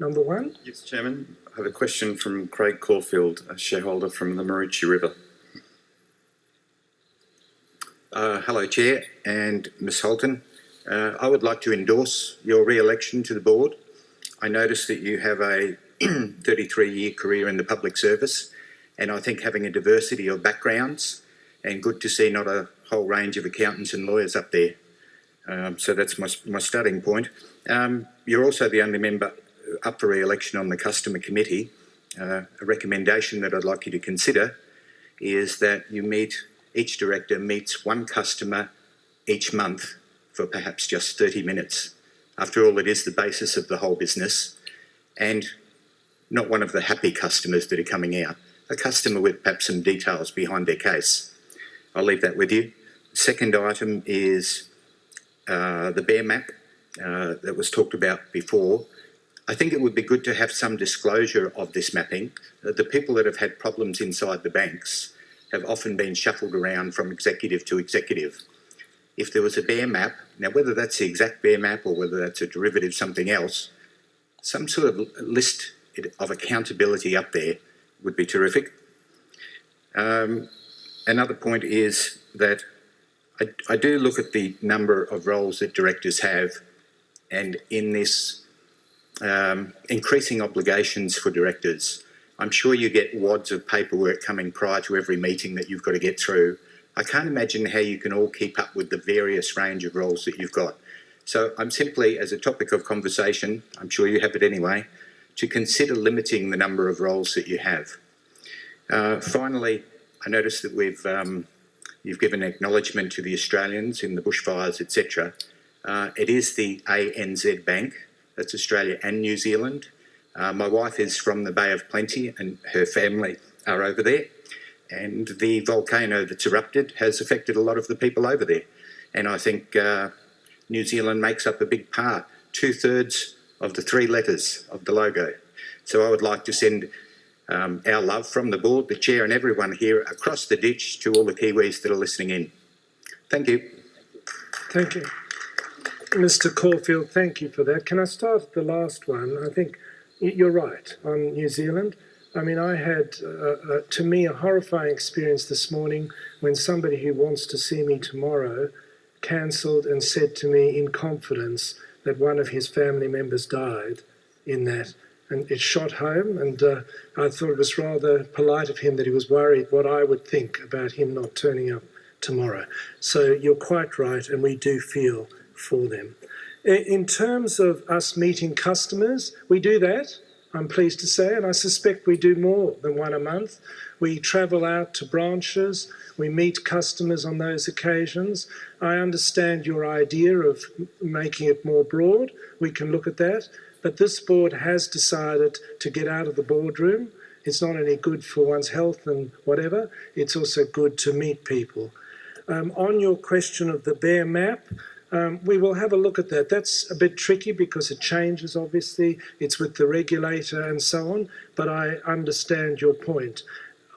number one. Yes, Chairman. I have a question from Craig Caulfield, a shareholder from the Maroochy River. Hello, Chair and Ms Holton. I would like to endorse your re-election to the board. I notice that you have a 33-year career in the public service, and I think having a diversity of backgrounds, and good to see not a whole range of accountants and lawyers up there. So that's my starting point. You're also the only member up for re-election on the Customer Committee. A recommendation that I'd like you to consider is that each director meets one customer each month for perhaps just 30 minutes. After all, it is the basis of the whole business, and not one of the happy customers that are coming out. A customer with perhaps some details behind their case. I'll leave that with you. Second item is the bear map that was talked about before. I think it would be good to have some disclosure of this mapping. The people that have had problems inside the banks have often been shuffled around from executive to executive. If there was a bear map, now whether that's the exact bear map or whether that's a derivative something else, some sort of list of accountability up there would be terrific. Another point is that I do look at the number of roles that directors have, and in this increasing obligations for directors, I'm sure you get wads of paperwork coming prior to every meeting that you've got to get through. I can't imagine how you can all keep up with the various range of roles that you've got. So I'm simply, as a topic of conversation, I'm sure you have it anyway, to consider limiting the number of roles that you have. Finally, I noticed that you've given acknowledgement to the Australians in the bushfires, etc. It is the ANZ Bank, that's Australia and New Zealand. My wife is from the Bay of Plenty and her family are over there. And the volcano that's erupted has affected a lot of the people over there. And I think New Zealand makes up a big part, 2/3 of the 3 letters of the logo. So I would like to send our love from the board, the chair and everyone here across the ditch to all the Kiwis that are listening in. Thank you. Thank you. Mr Caulfield, thank you for that. Can I start with the last one? I think you're right on New Zealand. I mean, I had, to me, a horrifying experience this morning when somebody who wants to see me tomorrow cancelled and said to me in confidence that one of his family members died in that. And it shot home, and I thought it was rather polite of him that he was worried what I would think about him not turning up tomorrow. So you're quite right, and we do feel for them. In terms of us meeting customers, we do that, I'm pleased to say, and I suspect we do more than one a month. We travel out to branches, we meet customers on those occasions. I understand your idea of making it more broad. We can look at that. But this board has decided to get out of the boardroom. It's not only good for one's health and whatever, it's also good to meet people. On your question of the bear map, we will have a look at that. That's a bit tricky because it changes, obviously. It's with the regulator and so on, but I understand your point.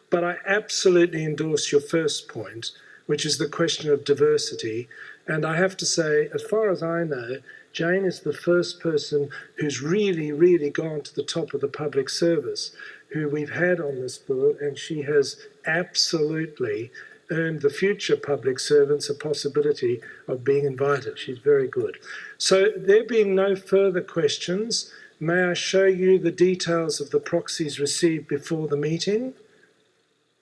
But I absolutely endorse your first point, which is the question of diversity. And I have to say, as far as I know, Jane is the first person who's really, really gone to the top of the public service, who we've had on this board, and she has absolutely earned the future public servants a possibility of being invited. She's very good. So there being no further questions, may I show you the details of the proxies received before the meeting?